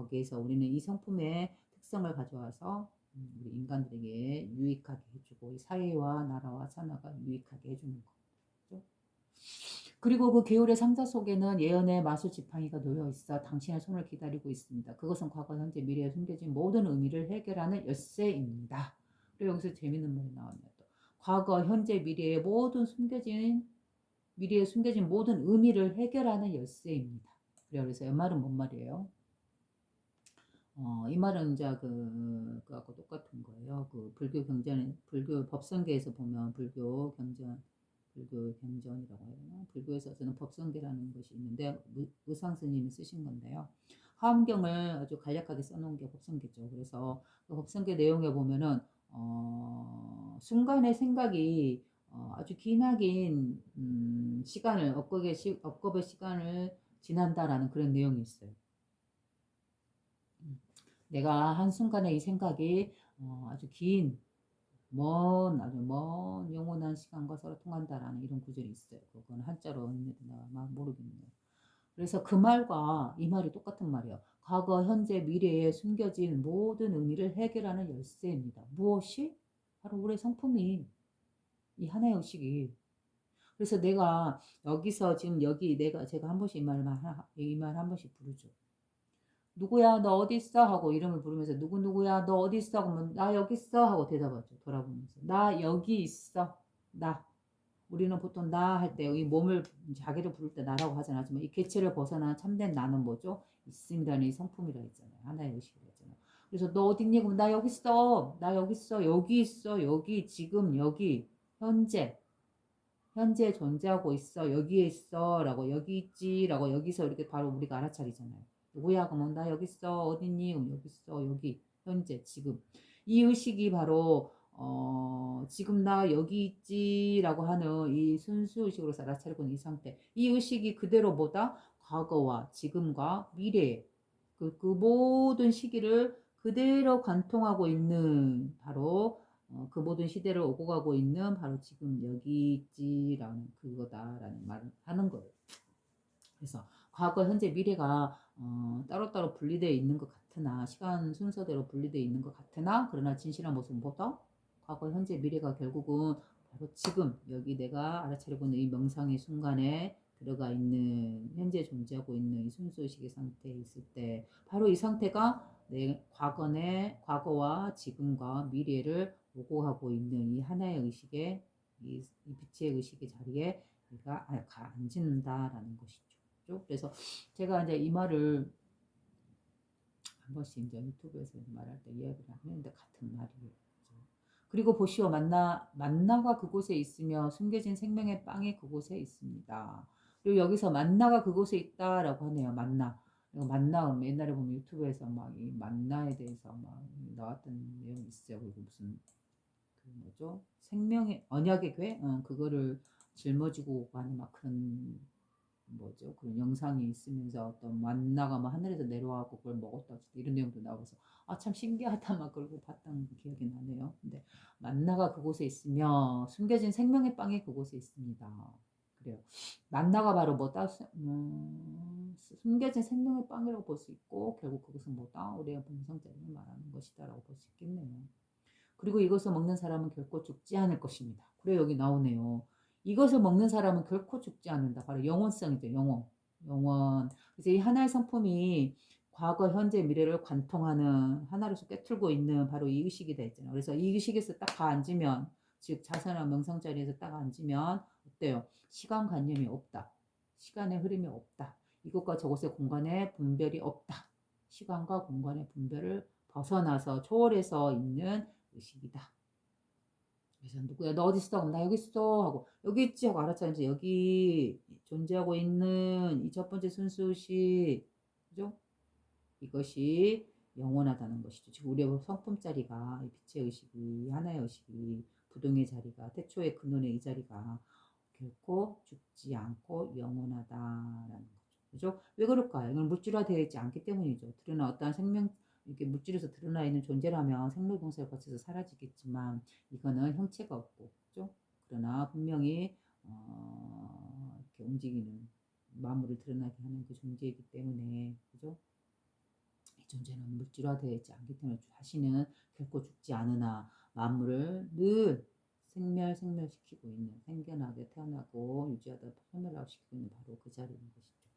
거기에서 우리는 이 성품의 특성을 가져와서 우리 인간들에게 유익하게 해주고 이 사회와 나라와 산하가 유익하게 해주는 거죠. 그리고 그 개울의 상자 속에는 예언의 마술 지팡이가 놓여 있어 당신의 손을 기다리고 있습니다. 그것은 과거, 현재, 미래에 숨겨진 모든 의미를 해결하는 열쇠입니다. 그리고 여기서 재밌는 말이 나왔네요. 또. 과거, 현재, 미래에 숨겨진 모든 의미를 해결하는 열쇠입니다. 그래서 이 말은 뭔 말이에요? 이 말은 이제 그하고 똑같은 거예요. 그 불교 법성계에서 보면 불교 경전이라고 해야 되나? 불교에서 저는 법성계라는 것이 있는데 의상 스님이 쓰신 건데요. 화엄경을 아주 간략하게 써놓은 게 법성계죠. 그래서 그 법성계 내용에 보면은 순간의 생각이 아주 기나긴 시간을 업겁의 시간을 지난다라는 그런 내용이 있어요. 내가 한순간에 이 생각이 아주 아주 먼 영원한 시간과 서로 통한다라는 이런 구절이 있어요. 그건 한자로 언니나 모르겠네요. 그래서 그 말과 이 말이 똑같은 말이에요. 과거, 현재, 미래에 숨겨진 모든 의미를 해결하는 열쇠입니다. 무엇이? 바로 우리의 성품이 이 하나의 의식이. 그래서 내가 여기서 지금 여기 제가 한 번씩 이 말 한 번씩 부르죠. 누구야 너 어디 있어 하고 이름을 부르면서 누구야 너 어디 있어 그러면 나 여기 있어 하고 대답하죠. 돌아보면서 나 여기 있어. 나 우리는 보통 나 할 때 이 몸을 자기를 부를 때 나라고 하잖아. 하지만 이 객체를 벗어난 참된 나는 뭐죠? 있습니다는 이 성품이라 했잖아요. 하나의 의식이라 했잖아요. 그래서 너 어디 있니? 그럼 나 여기 있어. 나 여기 있어. 여기 있어. 여기 지금 여기 현재 존재하고 있어. 여기에 있어. 라고 여기 있지. 라고 여기서 이렇게 바로 우리가 알아차리잖아요. 누구야? 그러면 나 여기 있어. 어딨니? 그럼 여기 있어. 여기. 현재 지금. 이 의식이 바로 지금 나 여기 있지. 라고 하는 이 순수 의식으로서 알아차리고 있는 이 상태. 이 의식이 그대로 뭐다? 과거와 지금과 미래. 그 모든 시기를 그대로 관통하고 있는 바로 그 모든 시대를 오고 가고 있는 바로 지금 여기 있지라는 그거다라는 말을 하는 거예요. 그래서 과거, 현재, 미래가 따로따로 분리되어 있는 것 같으나 시간 순서대로 분리되어 있는 것 같으나 그러나 진실한 모습은 뭐다? 과거, 현재, 미래가 결국은 바로 지금 여기 내가 알아차리고 있는 이 명상의 순간에 들어가 있는 현재 존재하고 있는 이 순수의식의 상태에 있을 때 바로 이 상태가 내 과거와 지금과 미래를 오고하고 있는 이 하나의 의식의 이 빛의 의식의 자리에 내가 앉는다라는 것이죠. 그래서 제가 이제 이 말을 한 번씩 이제 유튜브에서 말할 때 이야기를 하는데 같은 말이에요. 그리고 보시오 만나가 그곳에 있으며 숨겨진 생명의 빵이 그곳에 있습니다. 그리고 여기서 만나가 그곳에 있다라고 하네요. 만나. 만나 옛날에 보면 유튜브에서 막 이 만나에 대해서 막 나왔던 내용이 있어요. 그리고 무슨 그 뭐죠? 생명의 언약의 궤? 그거를 짊어지고 가는 막 그런 뭐죠? 그런 영상이 있으면서 어떤 만나가 막 하늘에서 내려와고 그걸 먹었다 이런 내용도 나와서 참 신기하다 막 그러고 봤던 기억이 나네요. 근데 만나가 그곳에 있으며 숨겨진 생명의 빵이 그곳에 있습니다. 그래요. 만나가 바로 뭐다? 숨겨진 생명의 빵이라고 볼 수 있고 결국 그것은 뭐다? 우리의 본성자리를 말하는 것이다라고 볼 수 있겠네요. 그리고 이것을 먹는 사람은 결코 죽지 않을 것입니다. 그래 여기 나오네요. 이것을 먹는 사람은 결코 죽지 않는다. 바로 영원성이죠. 영원. 그래서 이 하나의 성품이 과거, 현재, 미래를 관통하는 하나로서 꿰뚫고 있는 바로 이 의식이 되잖아요. 그래서 이 의식에서 딱 앉으면 즉 자세나 명상 자리에서 딱 앉으면 어때요? 시간관념이 없다. 시간의 흐름이 없다. 이것과 저것의 공간의 분별이 없다. 시간과 공간의 분별을 벗어나서 초월해서 있는 의식이다. 그래서 누구야 너 어디 있어? 나 여기 있어 하고 여기 있지 하고 알아차리면서 여기 존재하고 있는 이 첫 번째 순수의식 그죠? 이것이 영원하다는 것이죠. 지금 우리의 성품 자리가 이 빛의 의식이 하나의 의식이 부동의 자리가 태초의 근원의 이 자리가 결코 죽지 않고 영원하다라는 거죠. 그죠? 왜 그럴까요? 이건 물질화되어 있지 않기 때문이죠. 드러나 어떠한 생명 이렇게 물질에서 드러나 있는 존재라면 생로병사를 거쳐서 사라지겠지만 이거는 형체가 없고 그죠? 그러나 분명히 이렇게 움직이는 마물을 드러나게 하는 그 존재이기 때문에 그죠? 존재는 물질화되지 않기 때문에 자신은 결코 죽지 않으나 만물을 늘 생멸시키고 있는, 생겨나게 태어나고 유지하다 소멸시키고 있는 바로 그 자리인 것이죠.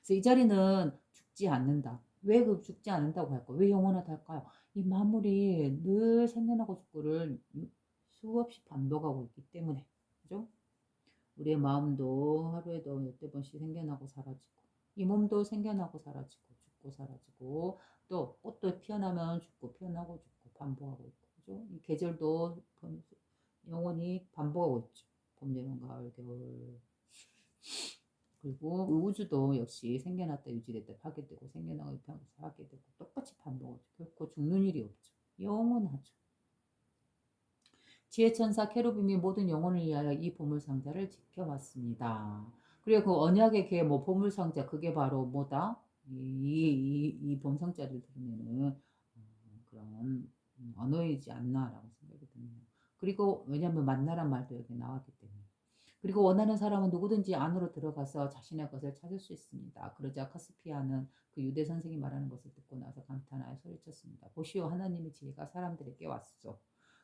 그래서 이 자리는 죽지 않는다. 왜 그 죽지 않는다고 할까요? 왜 영원하다 할까요? 이 만물이 늘 생겨나고 죽고를 수없이 반복하고 있기 때문에. 그죠? 우리의 마음도 하루에도 몇대 번씩 생겨나고 사라지고, 이 몸도 생겨나고 사라지고, 죽고 사라지고, 또 꽃도 피어나면 죽고, 피어나고 죽고, 반복하고 있고, 그죠? 이 계절도 영원히 반복하고 있죠. 봄, 여름, 가을, 겨울. 그리고 우주도 역시 생겨났다 유지됐다 파괴되고 생겨나고 파괴되고 똑같이 반복하죠. 결코 죽는 일이 없죠. 영원하죠. 지혜천사 케루빔이 모든 영혼을 위하여 이 보물상자를 지켜왔습니다. 그리고 그 언약의 개, 뭐 보물상자, 그게 바로 뭐다? 이 보물상자를 드리면은 그런 언어이지 않나라고 생각이 듭니다. 그리고 왜냐하면 만나란 말도 여기 나왔기 때문에. 그리고 원하는 사람은 누구든지 안으로 들어가서 자신의 것을 찾을 수 있습니다. 그러자 카스피아는 그 유대 선생이 말하는 것을 듣고 나서 감탄하여 소리쳤습니다. 보시오, 하나님의 지혜가 사람들에게 왔소.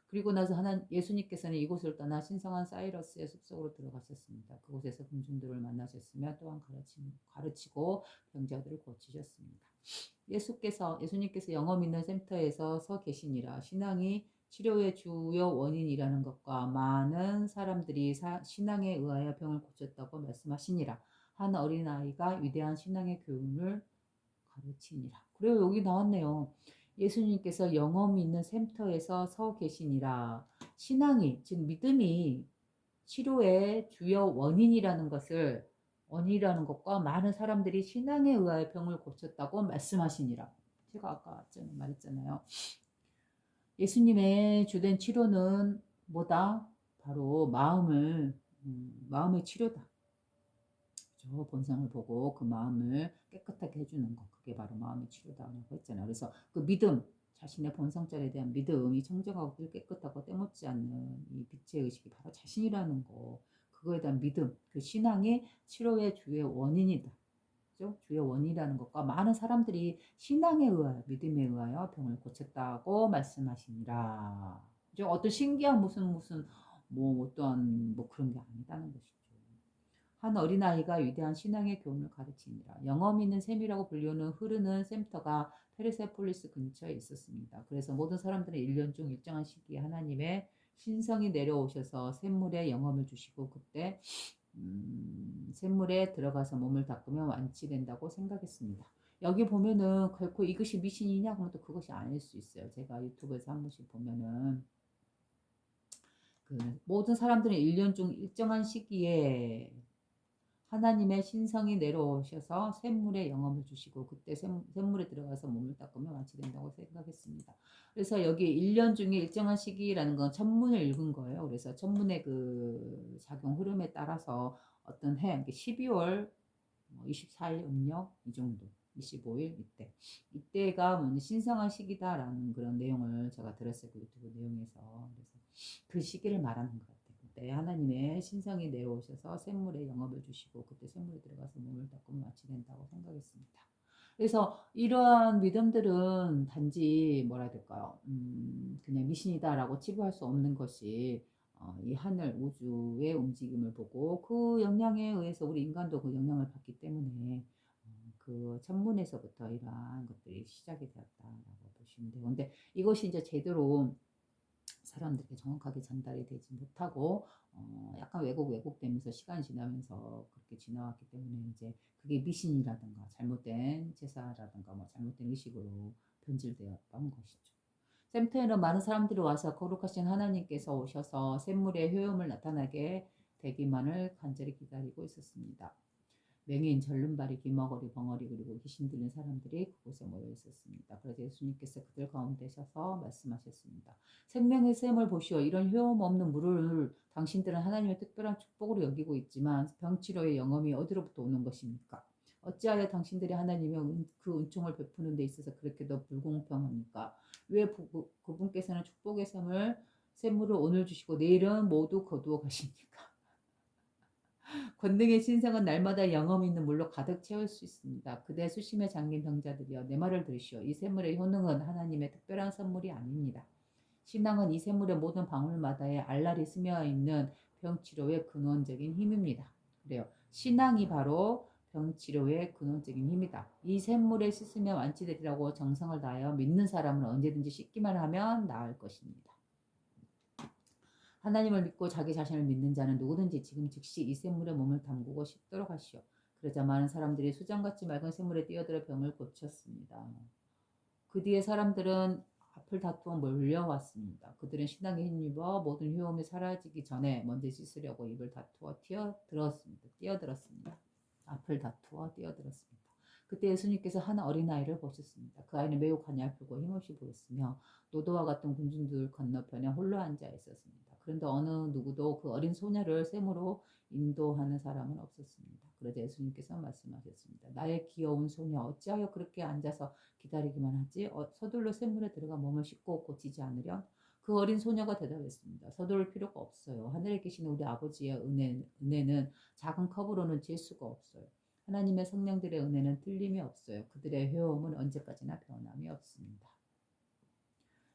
그리고 나서 예수님께서는 이곳을 떠나 신성한 사이러스의 숲속으로 들어가셨습니다. 그곳에서 군중들을 만나셨으며 또한 가르치고 병자들을 고치셨습니다. 예수님께서 영어 믿는 센터에서 서 계시니라. 신앙이 치료의 주요 원인이라는 것과 많은 사람들이 신앙에 의하여 병을 고쳤다고 말씀하시니라. 한 어린아이가 위대한 신앙의 교훈을 가르치니라. 그리고 여기 나왔네요. 예수님께서 영어 믿는 센터에서 서 계시니라. 신앙이, 즉 믿음이 치료의 주요 원인이라는 것과 많은 사람들이 신앙에 의하여 병을 고쳤다고 말씀하시니라. 제가 아까 전에 말했잖아요. 예수님의 주된 치료는 뭐다? 바로 마음의 치료다. 저 본성을 보고 그 마음을 깨끗하게 해주는 것. 그게 바로 마음의 치료다라고 했잖아요. 그래서 그 믿음, 자신의 본성자에 대한 믿음이 청정하고 깨끗하고 때묻지 않는 이 빛의 의식이 바로 자신이라는 거. 그거에 대한 믿음, 그 신앙이 치료의 주요 원인이다. 그죠? 주요 원인이라는 것과 많은 사람들이 신앙에 의하여, 믿음에 의하여 병을 고쳤다고 말씀하시니라. 그죠? 어떤 신기한 어떠한 그런 게 아니다는 것이죠. 한 어린아이가 위대한 신앙의 교훈을 가르치니라. 영어 믿는 셈이라고 불리는 흐르는 센터가 페르세폴리스 근처에 있었습니다. 그래서 모든 사람들은 1년 중 일정한 시기에 하나님의 신성이 내려오셔서 샘물에 영험을 주시고 그때 샘물에 들어가서 몸을 닦으면 완치된다고 생각했습니다. 여기 보면은 결코 이것이 미신이냐 하면 또 그것이 아닐 수 있어요. 제가 유튜브에서 한 번씩 보면은 그 모든 사람들은 1년 중 일정한 시기에 하나님의 신성이 내려오셔서 샘물에 영험을 주시고 그때 샘물에 들어가서 몸을 닦으면 완치된다고 생각했습니다. 그래서 여기 1년 중에 일정한 시기라는 건 천문을 읽은 거예요. 그래서 천문의 그 작용 흐름에 따라서 어떤 해, 12월 24일 음력 이 정도, 25일 이때가 신성한 시기다라는 그런 내용을 제가 들었어요. 그 유튜브 내용에서. 그래서 그 시기를 말하는 것 같아요. 그때 하나님의 신성이 내려오셔서 샘물에 영업을 주시고 그때 샘물에 들어가서 몸을 닦으면 마치된다고 생각했습니다. 그래서 이러한 믿음들은 단지 뭐라 해야 될까요? 그냥 미신이다라고 치부할 수 없는 것이 이 하늘 우주의 움직임을 보고 그 영향에 의해서 우리 인간도 그 영향을 받기 때문에 그 천문에서부터 이러한 것들이 시작이 되었다라고 보시면 돼요. 근데 이것이 이제 제대로 사람들에게 정확하게 전달이 되지 못하고 약간 왜곡되면서 시간이 지나면서 그렇게 지나왔기 때문에 이제 그게 미신이라든가 잘못된 제사라든가 잘못된 의식으로 변질되었던 것이죠. 센터에는 많은 사람들이 와서 거룩하신 하나님께서 오셔서 샘물의 효험을 나타나게 되기만을 간절히 기다리고 있었습니다. 맹인, 절름발이, 귀머거리, 벙어리 그리고 귀신 들린 사람들이 그곳에 모여 있었습니다. 그래서 예수님께서 그들 가운데 서서 말씀하셨습니다. 생명의 샘을 보시오. 이런 효험 없는 물을 당신들은 하나님의 특별한 축복으로 여기고 있지만 병치료의 영험이 어디로부터 오는 것입니까? 어찌하여 당신들이 하나님의 그 은총을 베푸는 데 있어서 그렇게도 불공평합니까? 왜 그분께서는 축복의 샘물을 오늘 주시고 내일은 모두 거두어 가십니까? 권능의 신성은 날마다 영험 있는 물로 가득 채울 수 있습니다. 그대 수심에 잠긴 병자들이여 내 말을 들으시오. 이 샘물의 효능은 하나님의 특별한 선물이 아닙니다. 신앙은 이 샘물의 모든 방울마다에 알알이 스며 있는 병치료의 근원적인 힘입니다. 그래요. 신앙이 바로 병치료의 근원적인 힘이다. 이 샘물에 씻으면 완치되리라고 정성을 다하여 믿는 사람은 언제든지 씻기만 하면 나을 것입니다. 하나님을 믿고 자기 자신을 믿는 자는 누구든지 지금 즉시 이 샘물에 몸을 담그고 씻도록 하시오. 그러자 많은 사람들이 수정같이 맑은 샘물에 뛰어들어 병을 고쳤습니다. 그 뒤에 사람들은 앞을 다투어 몰려왔습니다. 그들은 신앙에 힘입어 모든 효험이 사라지기 전에 먼저 씻으려고 입을 다투어 뛰어들었습니다. 앞을 다투어 뛰어들었습니다. 그때 예수님께서 한 어린아이를 보셨습니다. 그 아이는 매우 가냘프고 힘없이 보였으며 노도와 같은 군중들 건너편에 홀로 앉아 있었습니다. 그런데 어느 누구도 그 어린 소녀를 샘으로 인도하는 사람은 없었습니다. 그러자 예수님께서 말씀하셨습니다. 나의 귀여운 소녀 어찌하여 그렇게 앉아서 기다리기만 하지? 서둘러 샘물에 들어가 몸을 씻고 고치지 않으련? 그 어린 소녀가 대답했습니다. 서두를 필요가 없어요. 하늘에 계신 우리 아버지의 은혜는 작은 컵으로는 잴 수가 없어요. 하나님의 성령들의 은혜는 틀림이 없어요. 그들의 회복은 언제까지나 변함이 없습니다.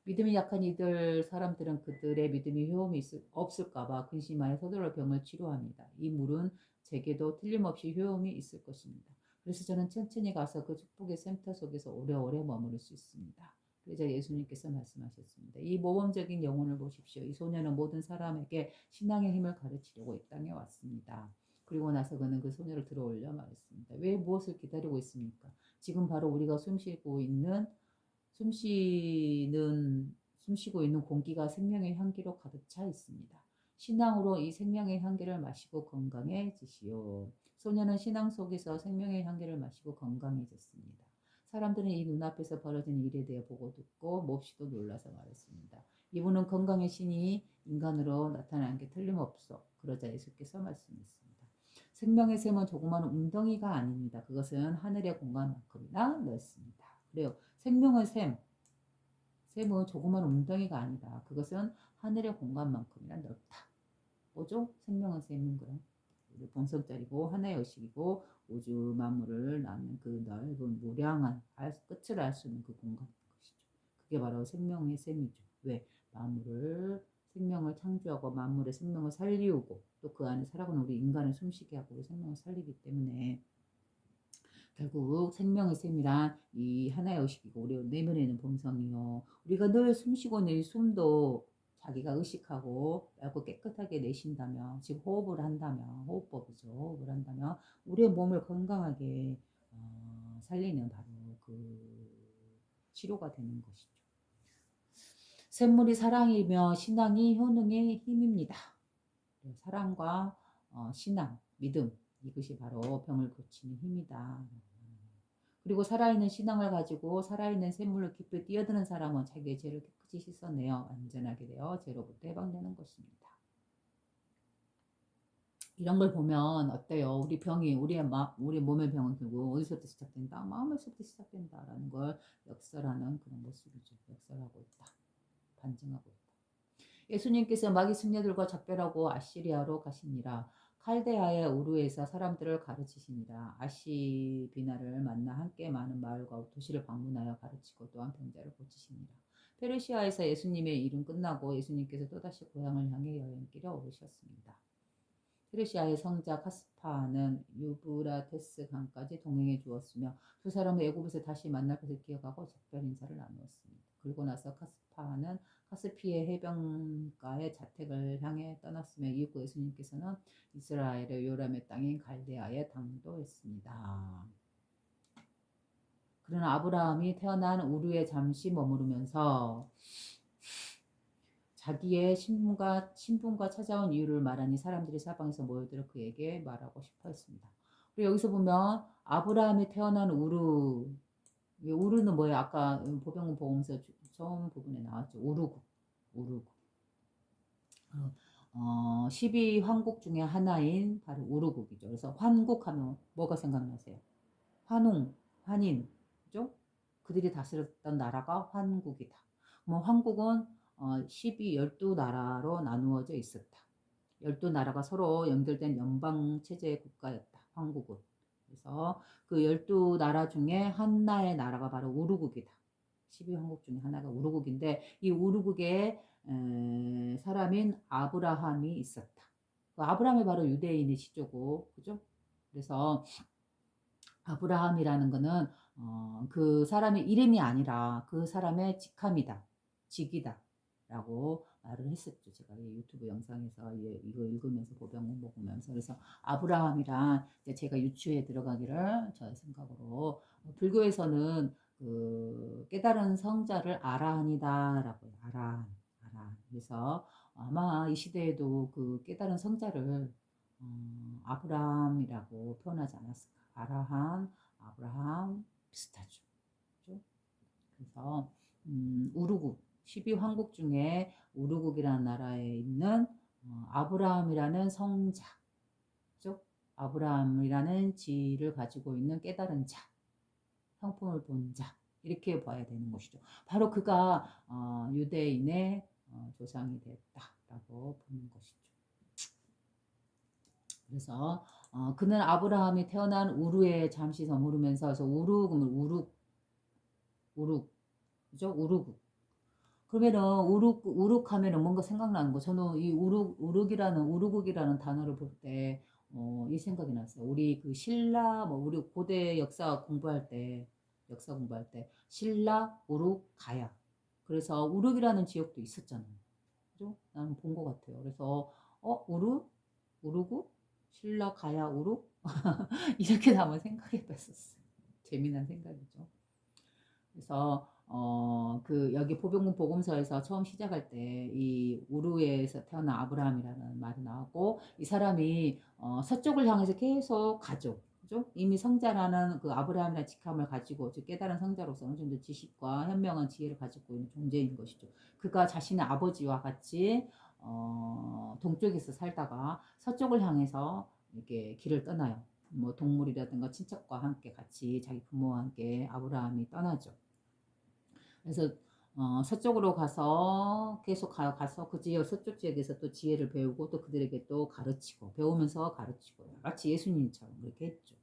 믿음이 약한 이들 사람들은 그들의 믿음이 효험이 없을까봐 근심하여 서둘러 병을 치료합니다. 이 물은 제게도 틀림없이 효험이 있을 것입니다. 그래서 저는 천천히 가서 그 축복의 샘터 속에서 오래오래 머무를 수 있습니다. 그래서 예수님께서 말씀하셨습니다. 이 모범적인 영혼을 보십시오. 이 소녀는 모든 사람에게 신앙의 힘을 가르치려고 이 땅에 왔습니다. 그리고 나서 그는 그 소녀를 들어올려 말했습니다. 왜 무엇을 기다리고 있습니까? 지금 바로 우리가 숨쉬고 있는 공기가 생명의 향기로 가득 차 있습니다. 신앙으로 이 생명의 향기를 마시고 건강해지시오. 소녀는 신앙 속에서 생명의 향기를 마시고 건강해졌습니다. 사람들은 이 눈앞에서 벌어진 일에 대해 보고 듣고 몹시도 놀라서 말했습니다. 이분은 건강의 신이 인간으로 나타난 게 틀림없어. 그러자 예수께서 말씀했습니다. 생명의 샘은 조그마한 웅덩이가 아닙니다. 그것은 하늘의 공간만큼이나 넓습니다. 그래요. 생명의 샘은 조그마한 웅덩이가 아니다. 그것은 하늘의 공간만큼이나 넓다. 뭐죠? 생명의 샘은 그럼 본성자리고 하나의 의식이고 우주 만물을 낳는 그 넓은 무량한 끝을 알 수 있는 그 공간인 것이죠. 그게 바로 생명의 샘이죠. 왜? 생명을 창조하고 만물의 생명을 살리우고 또 그 안에 살아가는 우리 인간을 숨쉬게 하고 우리 생명을 살리기 때문에 결국 생명의 샘이란 이 하나의 의식이고 우리 내면에 있는 본성이요. 우리가 늘 숨쉬고 있는 이 숨도 자기가 의식하고 맑고 깨끗하게 내쉰다면, 즉 호흡을 한다면, 호흡법이죠. 호흡을 한다면 우리의 몸을 건강하게 살리는 바로 그 치료가 되는 것이죠. 샘물이 사랑이며 신앙이 효능의 힘입니다. 사랑과 신앙, 믿음 이것이 바로 병을 고치는 힘이다. 그리고 살아있는 신앙을 가지고 살아있는 샘물로 깊이 뛰어드는 사람은 자기의 죄를 깨끗이 씻어내어 완전하게 되어 죄로부터 해방되는 것입니다. 이런 걸 보면 어때요? 우리 몸의 병은 결국 어디서부터 시작된다? 마음에서부터 시작된다라는 걸 역설하는 그런 모습이죠. 역설하고 있다. 반증하고 있다. 예수님께서 마귀 승려들과 작별하고 아시리아로 가시니라. 칼데아의 우르에서 사람들을 가르치시니라. 아시비나를 만나 함께 많은 마을과 도시를 방문하여 가르치고 또한 병자를 고치시니라. 페르시아에서 예수님의 일은 끝나고 예수님께서 또다시 고향을 향해 여행길에 오르셨습니다. 페르시아의 성자 카스파는 유브라테스 강까지 동행해 주었으며 두 사람은 애굽에서 다시 만날 것을 기억하고 작별 인사를 나누었습니다. 그리고 나서 카스파는 카스피의 해변가의 자택을 향해 떠났으며 이후 예수님께서는 이스라엘의 요람의 땅인 갈대아에 당도했습니다. 그러나 아브라함이 태어난 우르에 잠시 머무르면서 자기의 신분과 찾아온 이유를 말하니 사람들이 사방에서 모여들어 그에게 말하고 싶어 했습니다. 그리고 여기서 보면 아브라함이 태어난 우르는 뭐예요? 아까 보병군 보험서 처음 부분에 나왔죠. 우르국. 12황국 중에 하나인 바로 우르국이죠. 그래서 환국하면 뭐가 생각나세요? 환인, 그죠? 그들이 다스렸던 나라가 환국이다. 뭐 황국은 12나라로 나누어져 있었다. 12나라가 서로 연결된 연방체제의 국가였다. 황국은. 그래서 그 12나라 중에 하나의 나라가 바로 우르국이다. 12황국 중에 하나가 우르국인데 이 우르국에 사람인 아브라함이 있었다. 그 아브라함이 바로 유대인의 시조고, 그죠? 그래서 아브라함이라는 거는 그 사람의 이름이 아니라 그 사람의 직함이다. 직이다. 라고 말을 했었죠. 제가 이 유튜브 영상에서 이거 읽으면서 보병공부 보면서. 그래서 아브라함이란 이제 제가 유추에 들어가기를 저의 생각으로 불교에서는 그 깨달은 성자를 아라한이다 라고 해요. 아라한. 그래서 아마 이 시대에도 그 깨달은 성자를 아브라함이라고 표현하지 않았을까. 아라한, 아브라함 비슷하죠. 그죠? 그래서 우르국 12황국 중에 우르국이라는 나라에 있는 아브라함이라는 성자, 그죠? 아브라함이라는 지위를 가지고 있는 깨달은 자, 성품을 본 자, 이렇게 봐야 되는 것이죠. 바로 그가 유대인의 조상이 됐다라고 보는 것이죠. 그래서 그는 아브라함이 태어난 우르에 잠시 머무르면서 그래서 우룩 그죠? 우르국. 그러면은 우룩 하면은 뭔가 생각나는 거. 저는 이 우르국이라는 단어를 볼 때 이 생각이 났어요. 우리 그 신라 뭐 우리 고대 역사 공부할 때 신라 우룩 가야. 그래서 우룩이라는 지역도 있었잖아요. 그죠? 나는 본 것 같아요. 그래서 우르국 신라 가야 우룩 이렇게 한번 생각해 봤었어요. 재미난 생각이죠. 그래서 그 여기 보병군 복음서에서 처음 시작할 때 이 우르에서 태어난 아브라함이라는 말이 나오고 이 사람이 서쪽을 향해서 계속 가죠. 그죠? 이미 성자라는 그 아브라함이라는 직함을 가지고 즉 깨달은 성자로서 어느 정도 지식과 현명한 지혜를 가지고 있는 존재인 것이죠. 그가 자신의 아버지와 같이 동쪽에서 살다가 서쪽을 향해서 이렇게 길을 떠나요. 뭐 동물이라든가 친척과 함께 같이 자기 부모와 함께 아브라함이 떠나죠. 그래서 서쪽으로 가서 계속 가서 그 지역 서쪽 지역에서 또 지혜를 배우고 또 그들에게 또 가르치고 배우면서 가르치고 마치 예수님처럼 그렇게 했죠.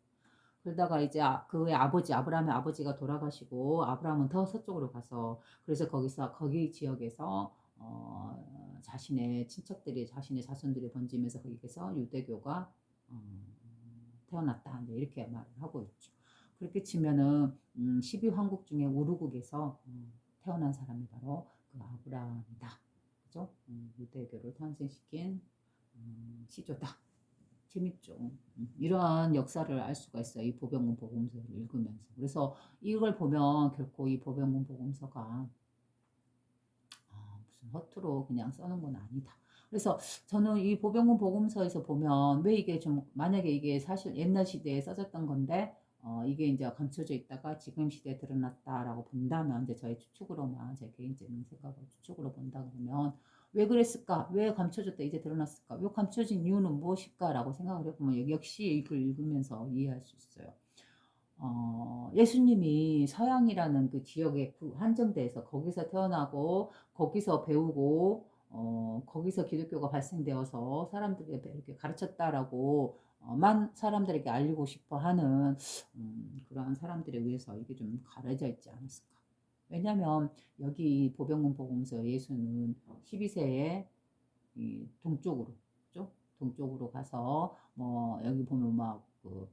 그러다가 이제 그의 아버지 아브라함의 아버지가 돌아가시고 아브라함은 더 서쪽으로 가서 그래서 거기 지역에서 자신의 친척들이 자신의 자손들이 번지면서 거기에서 유대교가 어, 태어났다 이렇게 말을 하고 있죠. 그렇게 치면은 12황국 중에 우르국에서 태어난 사람이 바로 그 아브라함이다. 그죠? 유대교를 탄생시킨 시조다. 재밌죠. 이러한 역사를 알 수가 있어요. 이 보병군 복음서를 읽으면서. 그래서 이걸 보면 결코 이 보병군 복음서가 무슨 허투루 그냥 써는 건 아니다. 그래서 저는 이 보병군 복음서에서 보면 왜 이게 좀 만약에 이게 사실 옛날 시대에 써졌던 건데 이게 이제 감춰져 있다가 지금 시대에 드러났다라고 본다면 이제 저의 추측으로만 제 개인적인 생각으로 추측으로 본다 그러면 왜 그랬을까? 왜 감춰졌다 이제 드러났을까? 왜 감춰진 이유는 무엇일까라고 생각을 해보면 역시 이걸 읽으면서 이해할 수 있어요. 예수님이 서양이라는 그 지역에 한정돼서 거기서 태어나고 거기서 배우고 거기서 기독교가 발생되어서 사람들에게 이렇게 가르쳤다라고 만 사람들에게 알리고 싶어 하는 그러한 사람들에 의해서 이게 좀 가려져 있지 않았을까. 왜냐하면 여기 보병군 복음서 예수는 12세에 동쪽으로, 그죠? 동쪽으로 가서 뭐 여기 보면 막그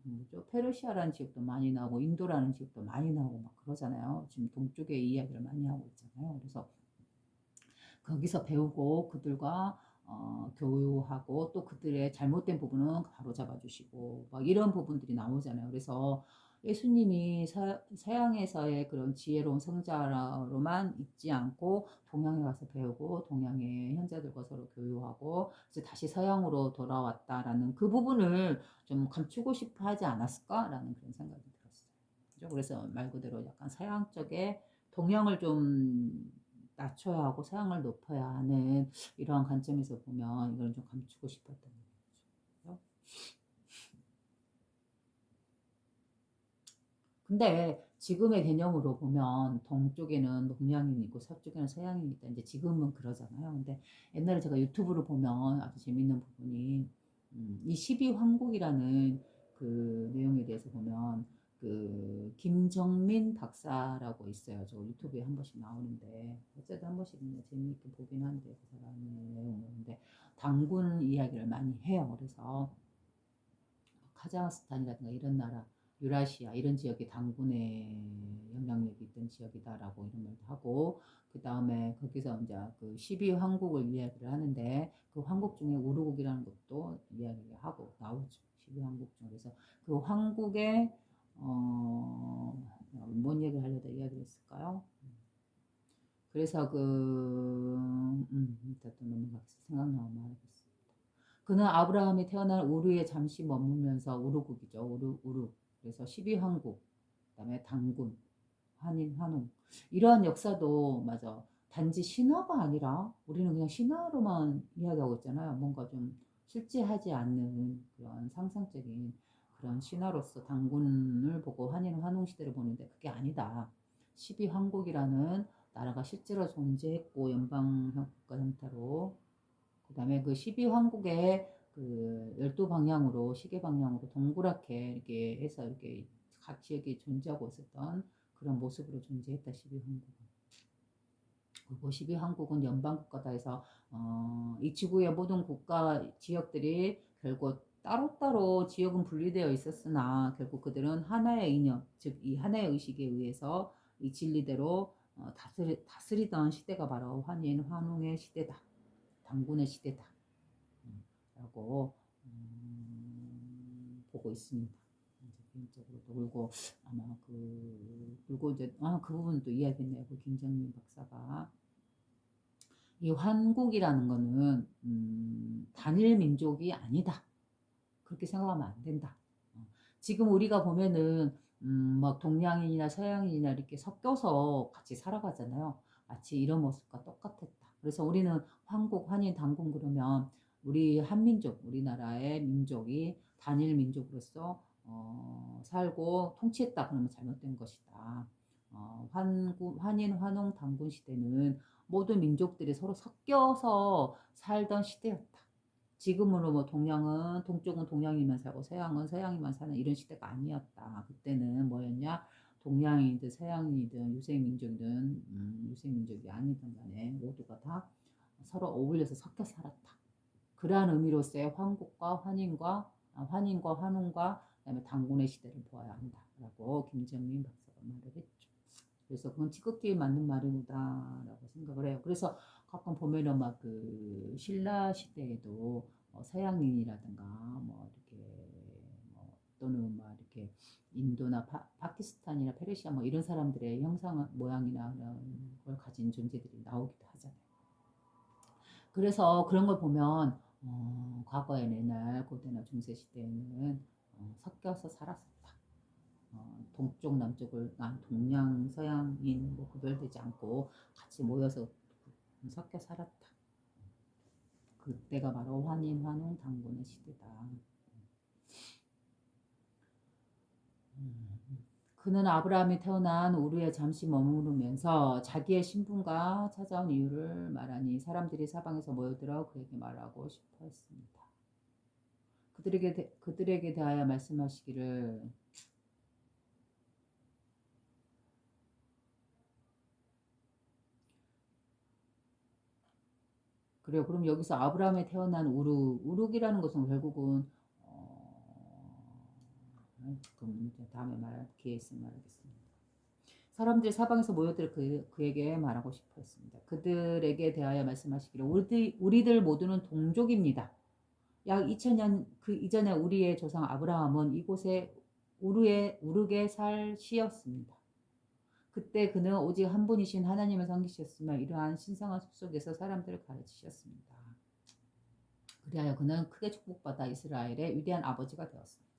뭐죠? 페르시아라는 지역도 많이 나오고 인도라는 지역도 많이 나오고 막 그러잖아요. 지금 동쪽의 이야기를 많이 하고 있잖아요. 그래서 거기서 배우고 그들과 교류하고 또 그들의 잘못된 부분은 바로 잡아주시고 막 이런 부분들이 나오잖아요. 그래서 예수님이 서양에서의 그런 지혜로운 성자로만 있지 않고 동양에 가서 배우고 동양의 현자들과 서로 교류하고 이제 다시 서양으로 돌아왔다라는 그 부분을 좀 감추고 싶어 하지 않았을까라는 그런 생각이 들었어요. 그죠? 그래서 말 그대로 약간 서양 쪽에 동양을 좀 낮춰야 하고 서양을 높여야 하는 이러한 관점에서 보면 이걸 좀 감추고 싶었던 거죠. 근데 지금의 개념으로 보면 동쪽에는 동양인이 있고 서쪽에는 서양인이 있다. 이제 지금은 그러잖아요. 근데 옛날에 제가 유튜브를 보면 아주 재밌는 부분이 이 12황국이라는 그 내용에 대해서 보면 그 김정민 박사라고 있어요. 저 유튜브에 한 번씩 나오는데 어쨌든 한 번씩 재미있게 보긴 한데 그 사람의 내용을 근데 당군 이야기를 많이 해요. 그래서 카자흐스탄이라든가 이런 나라, 유라시아 이런 지역이 당군의 영향력이 있던 지역이다라고 이런 말도 하고 그 다음에 거기서 이제 그 12황국을 이야기를 하는데 그 황국 중에 우르국이라는 것도 이야기를 하고 나오죠. 12황국 중에서 그 황국의 뭔 얘기를 하려다 이야기를 했을까요? 그래서 이따 또 넘어가겠습니다. 생각나면 말하겠습니다. 그는 아브라함이 태어난 우르에 잠시 머물면서 우르국이죠. 우르. 그래서 12황국, 그다음에 당군, 한인, 한웅. 이러한 역사도 맞아. 단지 신화가 아니라 우리는 그냥 신화로만 이야기하고 있잖아요. 뭔가 좀 실제하지 않는 그런 상상적인 그런 신화로서 당군을 보고 한인, 한웅 시대를 보는데 그게 아니다. 12황국이라는 나라가 실제로 존재했고 연방 국가 형태로 그다음에 그 12황국의 그 12방향으로 시계 방향으로 동그랗게 이렇게 해서 이렇게 각 지역에 존재하고 있었던 그런 모습으로 존재했다 12황국은. 그리고 12황국은 연방 국가다 해서 이 지구의 모든 국가 지역들이 결국 따로따로 지역은 분리되어 있었으나 결국 그들은 하나의 이념, 즉 이 하나의 의식에 의해서 이 진리대로 다스리던 시대가 바로 환인, 환웅의 시대다. 당군의 시대다. 라고 보고 있습니다. 개인적으로도 그리고 아마 그리고 이제 그 부분도 이야기했네요. 그 김정민 박사가 이 환국이라는 거는 단일 민족이 아니다. 그렇게 생각하면 안 된다. 지금 우리가 보면은 막 동양인이나 서양인이나 이렇게 섞여서 같이 살아가잖아요. 마치 이런 모습과 똑같았다. 그래서 우리는 황국, 한인, 당군 그러면 우리 한민족, 우리나라의 민족이 단일 민족으로서 살고 통치했다. 그러면 잘못된 것이다. 환인, 환웅, 당군 시대는 모든 민족들이 서로 섞여서 살던 시대였다. 지금으로 뭐 동양은 동쪽은 동양이만 살고 서양은 서양이만 사는 이런 시대가 아니었다. 그때는 뭐였냐? 동양이든 서양이든 유색민족이든 유색민족이 아니든 간에 모두가 다 서로 어울려서 섞여 살았다. 그러한 의미로서의 황국과 환인과 환웅과 그다음에 당군의 시대를 보아야 한다라고 김정민 박사가 말을 했죠. 그래서 그건 지극히 맞는 말이다라고 생각을 해요. 그래서 가끔 보면은 막 그 신라 시대에도 서양인이라든가 뭐 이렇게 뭐 또는 막 이렇게 인도나 파키스탄이나 페르시아 뭐 이런 사람들의 형상 모양이나 그런 걸 가진 존재들이 나오기도 하잖아요. 그래서 그런 걸 보면 과거에는 옛날 고대나 중세 시대에는 섞여서 살았었다. 동쪽 남쪽을 동양 서양인 뭐 구별되지 않고 같이 모여서 섞여 살았다. 그때가 바로 환인 환웅 당군의 시대다. 그는 아브라함이 태어난 우르에 잠시 머무르면서 자기의 신분과 찾아온 이유를 말하니 사람들이 사방에서 모여들어 그에게 말하고 싶어 했습니다. 그들에게 대하여 말씀하시기를 그래요. 그럼 여기서 아브라함에 태어난 우룩이라는 것은 결국은 그럼 이제 다음에 말할 기회 있으면 말하겠습니다. 사람들이 사방에서 모여들 그에게 말하고 싶어 했습니다. 그들에게 대하여 말씀하시기를 우리들 모두는 동족입니다. 약 2000년 그 이전에 우리의 조상 아브라함은 이곳에 우르게 살 시였습니다. 그때 그는 오직 한 분이신 하나님을 섬기셨으며 이러한 신성한 숲 속에서 사람들을 가르치셨습니다. 그리하여 그는 크게 축복받아 이스라엘의 위대한 아버지가 되었습니다.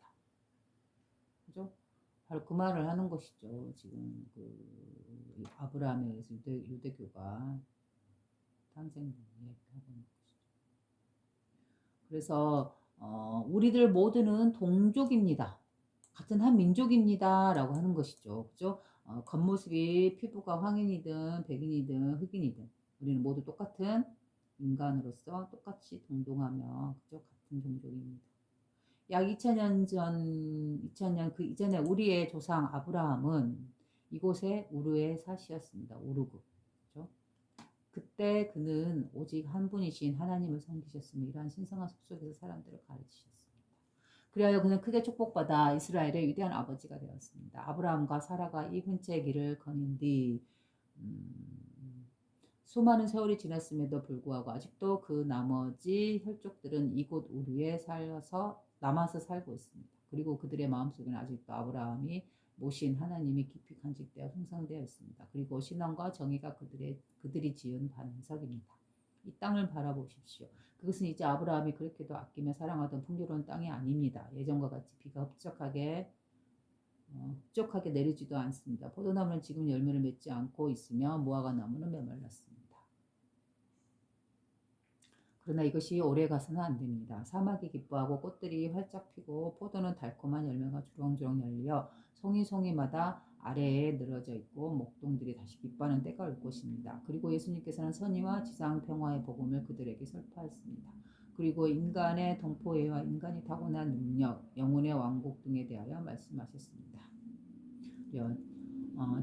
그죠? 바로 그 말을 하는 것이죠. 지금 그 아브라함에 의해서 유대교가 탄생된 이야기하고 있는 것이죠. 그래서 우리들 모두는 동족입니다. 같은 한 민족입니다라고 하는 것이죠. 그죠? 겉모습이 피부가 황인이든 백인이든 흑인이든 우리는 모두 똑같은 인간으로서 똑같이 동동하며 그저 같은 종족입니다. 약 2000년 전, 2000년 그 이전에 우리의 조상 아브라함은 이곳에 우르의 사시였습니다. 우르국. 그렇죠? 그때 그는 오직 한 분이신 하나님을 섬기셨으며 이러한 신성한 숲속에서 사람들을 가르치셨습니다. 그리하여 그는 크게 축복받아 이스라엘의 위대한 아버지가 되었습니다. 아브라함과 사라가 이 근처의 길을 거닌 뒤 수많은 세월이 지났음에도 불구하고 아직도 그 나머지 혈족들은 이곳 우르에 남아서 살고 있습니다. 그리고 그들의 마음속에는 아직도 아브라함이 모신 하나님이 깊이 간직되어 형성되어 있습니다. 그리고 신앙과 정의가 그들이 지은 반석입니다. 이 땅을 바라보십시오. 그것은 이제 아브라함이 그렇게도 아끼며 사랑하던 풍요로운 땅이 아닙니다. 예전과 같이 비가 흡족하게 내리지도 않습니다. 포도나무는 지금 열매를 맺지 않고 있으며 무화과 나무는 메말랐습니다. 그러나 이것이 오래 가서는 안 됩니다. 사막이 기뻐하고 꽃들이 활짝 피고 포도는 달콤한 열매가 주렁주렁 열려 송이송이마다 아래에 늘어져 있고 목동들이 다시 기뻐하는 때가 올 것입니다. 그리고 예수님께서는 선의와 지상 평화의 복음을 그들에게 설파했습니다. 그리고 인간의 동포애와 인간이 타고난 능력, 영혼의 왕국 등에 대하여 말씀하셨습니다.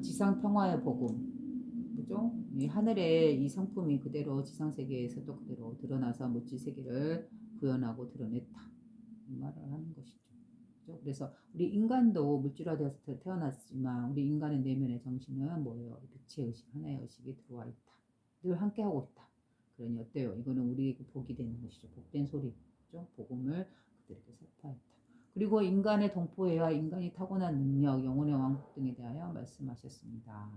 지상 평화의 복음, 그죠? 이 하늘의 이 성품이 그대로 지상 세계에서도 그대로 드러나서 물질 세계를 구현하고 드러냈다. 이 말을 하는 것이죠. 그죠? 그래서 우리 인간도 물질화되어서 태어났지만 우리 인간의 내면의 정신은 뭐예요? 빛의 의식, 하나의 의식이 들어와 있다. 늘 함께 하고 있다. 그러니 어때요? 이거는 우리에게 복이 되는 것이죠. 복된 소리, 그죠? 복음을 그들에게 선포했다. 그리고 인간의 동포애와 인간이 타고난 능력, 영혼의 왕국 등에 대하여 말씀하셨습니다.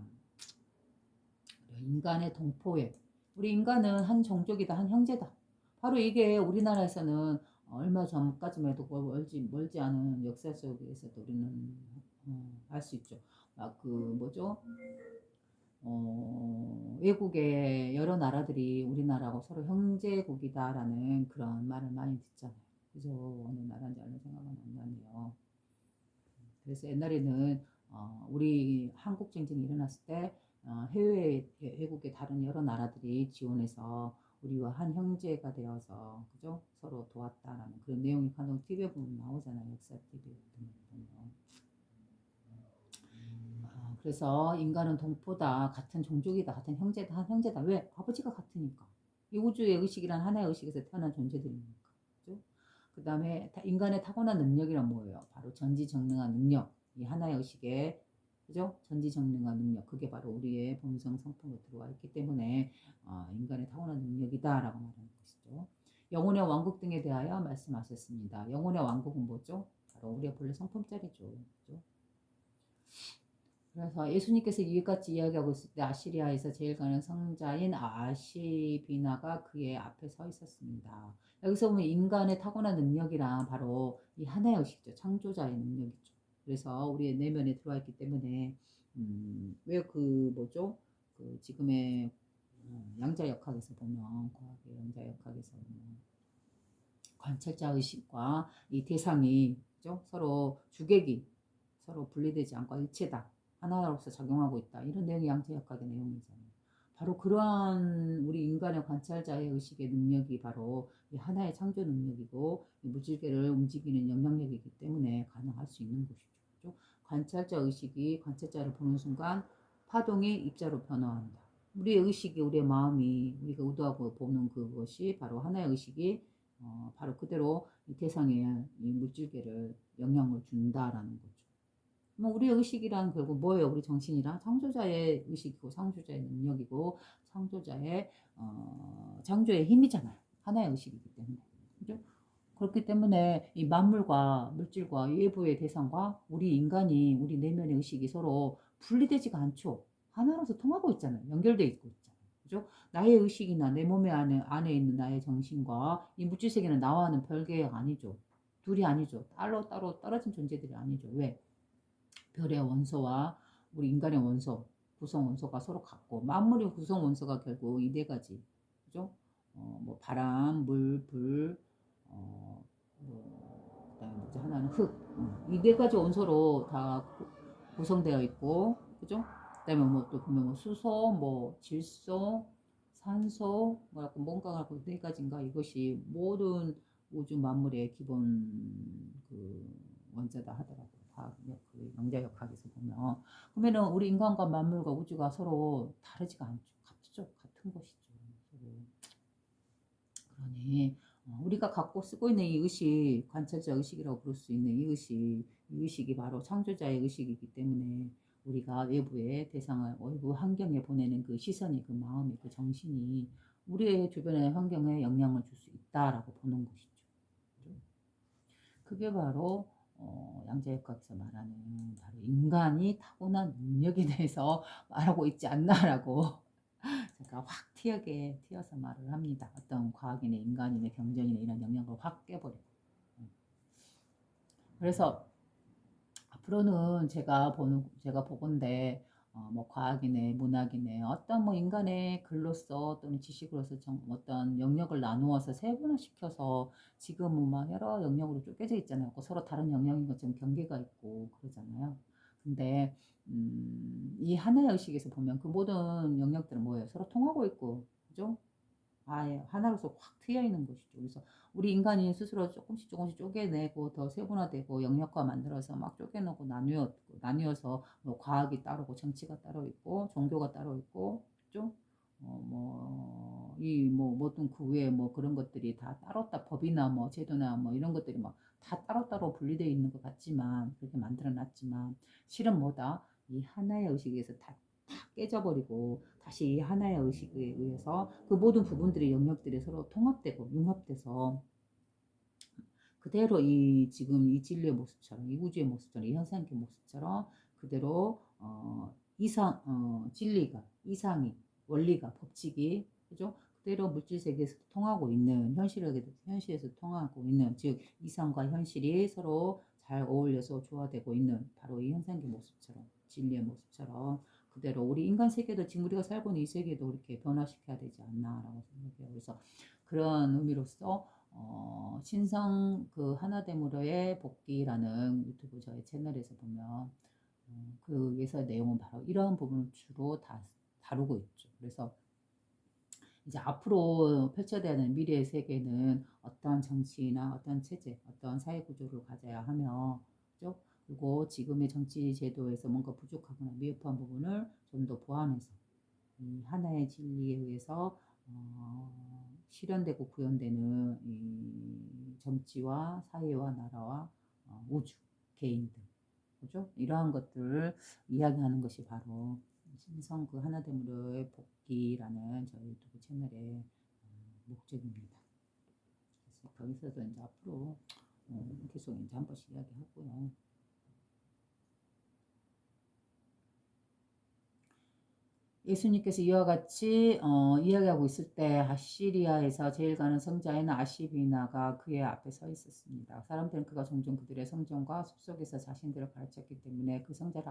인간의 동포애. 우리 인간은 한 종족이다, 한 형제다. 바로 이게 우리나라에서는 얼마 전까지만 해도 멀지 않은 역사 속에서도 우리는 알 수 있죠. 뭐죠? 외국의 여러 나라들이 우리나라하고 서로 형제국이다라는 그런 말을 많이 듣잖아요. 그래서 어느 나라인지 아는 생각은 안 나네요. 그래서 옛날에는 우리 한국 전쟁이 일어났을 때 외국의 다른 여러 나라들이 지원해서 우리와 한 형제가 되어서 그죠? 서로 도왔다라는 그런 내용이 간혹 TV에 보면 나오잖아요. 역사 TV에 보면. 그래서 인간은 동포다, 같은 종족이다, 같은 형제다, 한 형제다. 왜? 아버지가 같으니까. 이 우주의 의식이란 하나의 의식에서 태어난 존재들이니까. 그죠? 그 다음에 인간의 타고난 능력이란 뭐예요? 바로 전지전능한 능력. 이 하나의 의식에 그죠? 전지전능한 능력. 그게 바로 우리의 본성 성품으로 들어와 있기 때문에 인간의 타고난 능력이다라고 말하는 것이죠. 영혼의 왕국 등에 대하여 말씀하셨습니다. 영혼의 왕국은 뭐죠? 바로 우리의 본래 성품짜리죠. 그죠? 그래서 예수님께서 이같이 이야기하고 있을 때 아시리아에서 제일 가는 성자인 아시비나가 그의 앞에 서 있었습니다. 여기서 보면 인간의 타고난 능력이란 바로 이 하나의 의식이죠. 창조자의 능력이죠. 그래서 우리의 내면에 들어와 있기 때문에 왜 뭐죠? 그 지금의 양자 역학에서 보면 과학의 양자 역학에서 보면 관찰자 의식과 이 대상이 그죠? 서로 주객이 서로 분리되지 않고 일체다. 하나로서 작용하고 있다. 이런 내용이 양자역학의 내용이잖아요. 바로 그러한 우리 인간의 관찰자의 의식의 능력이 바로 이 하나의 창조 능력이고 물질계를 움직이는 영향력이기 때문에 가능할 수 있는 것이죠. 그렇죠? 관찰자 의식이 관찰자를 보는 순간 파동이 입자로 변화한다. 우리의 의식이 우리의 마음이 우리가 의도하고 보는 그것이 바로 하나의 의식이 바로 그대로 이 대상의 이 물질계를 영향을 준다라는 거죠. 우리의 의식이란 결국 뭐예요? 우리 정신이란 창조자의 의식이고 창조자의 능력이고 창조의 힘이잖아요. 하나의 의식이기 때문에. 그죠? 그렇기 때문에 이 만물과 물질과 외부의 대상과 우리 인간이 우리 내면의 의식이 서로 분리되지가 않죠. 하나로서 통하고 있잖아요. 연결되어 있고 있잖아요. 그죠? 나의 의식이나 내 몸의 안에 있는 나의 정신과 이 물질 세계는 나와는 별개가 아니죠. 둘이 아니죠. 따로 떨어진 존재들이 아니죠. 왜? 별의 원소와 우리 인간의 원소, 구성 원소가 서로 같고 만물의 구성 원소가 결국 이 네 가지, 그죠? 뭐 바람, 물, 불, 그다음에 뭐지 하나는 흙, 이 네 가지 원소로 다 구성되어 있고, 그죠? 그다음에 뭐 또 보면 뭐 수소, 뭐 질소, 산소, 뭐라고 뭔가가 네 가지인가 이것이 모든 우주 만물의 기본 그 원자다 하더라고요. 그 영자역학에서 보면 그러면은 우리 인간과 만물과 우주가 서로 다르지가 않죠. 같죠, 같은 것이죠. 서로. 그러니 우리가 갖고 쓰고 있는 이 의식, 관찰자 의식이라고 부를 수 있는 이 의식이 바로 창조자의 의식이기 때문에 우리가 외부의 대상을 외부 환경에 보내는 그 시선이, 그 마음이, 그 정신이 우리의 주변의 환경에 영향을 줄 수 있다라고 보는 것이죠. 그게 바로 양자역학에서 말하는 바로 인간이 타고난 능력에 대해서 말하고 있지 않나라고 제가 확 튀어서 말을 합니다. 어떤 과학이나 인간이나 경전이나 이런 영역을 확 깨버리고. 그래서 앞으로는 제가 보건대 뭐 과학이네 문학이네 어떤 뭐 인간의 글로서 또는 지식으로서 어떤 영역을 나누어서 세분화시켜서 지금은 막 여러 영역으로 쪼개져 있잖아요. 서로 다른 영역인 것처럼 경계가 있고 그러잖아요. 근데 이 하나의 의식에서 보면 그 모든 영역들은 뭐예요? 서로 통하고 있고, 그죠? 아예 하나로서 확 트여 있는 것이죠. 그래서 우리 인간이 스스로 조금씩 쪼개내고 더 세분화되고 영역화 만들어서 막 쪼개놓고 나뉘어서 뭐 과학이 따르고 정치가 따로 있고 종교가 따로 있고, 그죠? 뭐 모든 그 외에 뭐 그런 것들이 다 따로 법이나 뭐 제도나 뭐 이런 것들이 막 다 따로따로 분리되어 있는 것 같지만, 그렇게 만들어 놨지만 실은 뭐다? 이 하나의 의식에서 다 깨져버리고 다시 이 하나의 의식에 의해서 그 모든 부분들의 영역들이 서로 통합되고 융합돼서 그대로 지금 이 진리의 모습처럼, 이 우주의 모습처럼, 이 현상의 모습처럼 그대로 진리가, 이상이, 원리가, 법칙이, 그죠? 그대로 물질 세계에서 통하고 있는, 현실에서 통하고 있는, 즉 이상과 현실이 서로 잘 어울려서 조화되고 있는 바로 이 현상의 모습처럼, 진리의 모습처럼 그대로 우리 인간 세계도 지금 우리가 살고 있는 이 세계도 이렇게 변화시켜야 되지 않나라고 생각해요. 그래서 그런 의미로서 신성 그 하나됨으로의 복귀라는 유튜브 저희 채널에서 보면 그 예서 내용은 바로 이러한 부분을 주로 다 다루고 있죠. 그래서 이제 앞으로 펼쳐야 하는 미래의 세계는 어떤 정치나 어떤 체제, 어떤 사회 구조를 가져야 하며, 그죠? 그리고 지금의 정치 제도에서 뭔가 부족하거나 미흡한 부분을 좀 더 보완해서 이 하나의 진리에 의해서 실현되고 구현되는 이 정치와 사회와 나라와 우주, 개인들, 그죠? 이러한 것들을 이야기하는 것이 바로 신성 그 하나됨으로의 복귀라는 저희 유튜브 채널의 목적입니다. 그래서 거기서도 이제 앞으로 계속 이제 한 번씩 이야기하고요. 예수님께서 이와 같이 이야기하고 있을 때 아시리아에서 제일 가는 성자인 아시비나가 그의 앞에 서 있었습니다. 사람들은 그가 종종 그들의 성전과 숲속에서 자신들을 가르쳤기 때문에 그 성자를